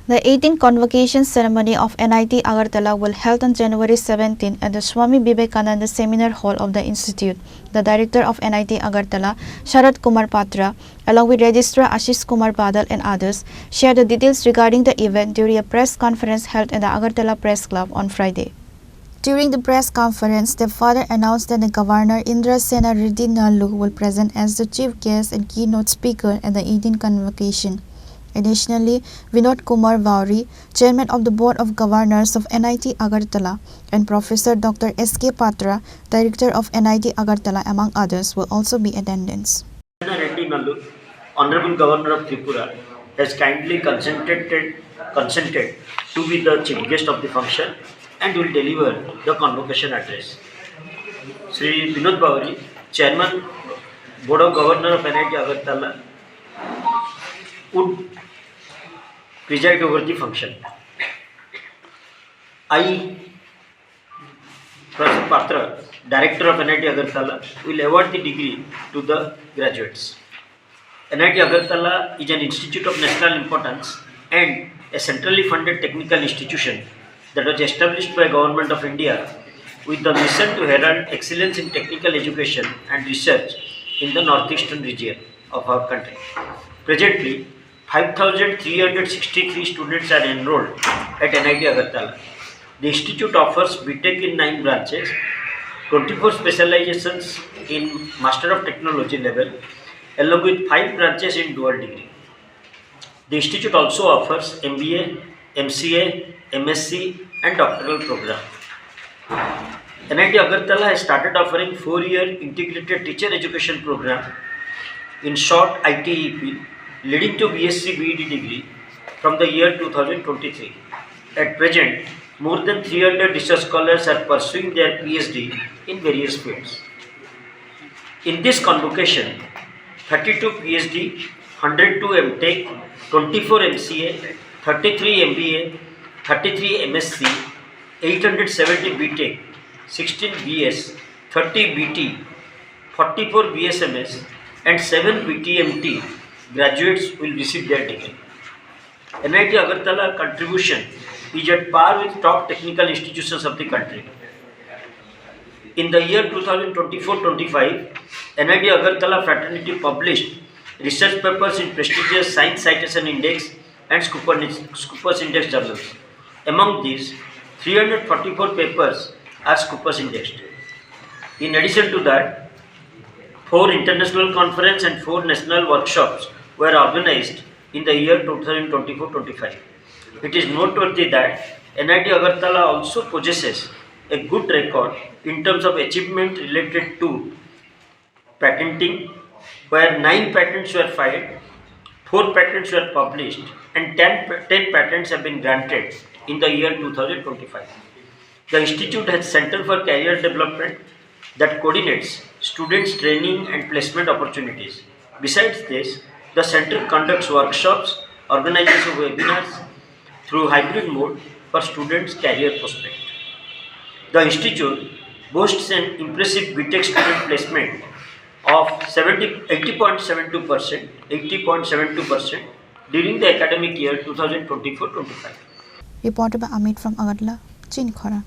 The 18th Convocation ceremony of NIT Agartala will held on January 17 at the Swami Vivekananda Seminar Hall of the institute. The Director of NIT Agartala, Sharad Kumar Patra, along with Registrar Ashish Kumar Badal and others, shared the details regarding the event during a press conference held at the Agartala Press Club on Friday. During the press conference, the father announced that the Governor Indra Sena Reddy Nallu will present as the chief guest and keynote speaker at the 18th Convocation. Additionally, Vinod Kumar Vauri, Chairman of the Board of Governors of NIT Agartala, and Professor Dr. S.K. Patra, Director of NIT Agartala, among others, will also be in attendance. Reddy Nallu, Honorable Governor of Tripura, has kindly consented to be the chief guest of the function and will deliver the convocation address. Sri Vinod Vauri, Chairman, Board of Governors of NIT Agartala, would preside over the function. I, Professor Patra, Director of NIT Agartala, will award the degree to the graduates. NIT Agartala is an institute of national importance and a centrally funded technical institution that was established by Government of India with the mission to herald excellence in technical education and research in the northeastern region of our country. Presently, 5,363 students are enrolled at NIT Agartala. The institute offers BTech in 9 branches, 24 specializations in Master of Technology level, along with 5 branches in dual degree. The institute also offers MBA, MCA, MSc and doctoral program. NIT Agartala has started offering 4-year integrated teacher education program, in short ITEP, leading to BSc BEd degree from the year 2023. At present, more than 300 research scholars are pursuing their PhD in various fields. In this convocation, 32 PhD, 102 MTech, 24 MCA, 33 MBA, 33 MSc, 870 BTech, 16 BS, 30 BT, 44 BSMS and 7 BTMT graduates will receive their degree. NIT Agartala contribution is at par with top technical institutions of the country. In the year 2024-25, NIT Agartala fraternity published research papers in prestigious Science Citation Index and Scopus Index journals. Among these, 344 papers are Scopus indexed. In addition to that, 4 international conferences and 4 national workshops were organized in the year 2024-25. It is noteworthy that NIT Agartala also possesses a good record in terms of achievement related to patenting, where 9 patents were filed, 4 patents were published, and 10 patents have been granted in the year 2025. The institute has Center for Career Development that coordinates students' training and placement opportunities. Besides this, the center conducts workshops, organizes webinars through hybrid mode for students' career prospect. The institute boasts an impressive BTech student placement of 80.72% during the academic year 2024-25. Reported by Amit from Agartala, Chini, Khorang.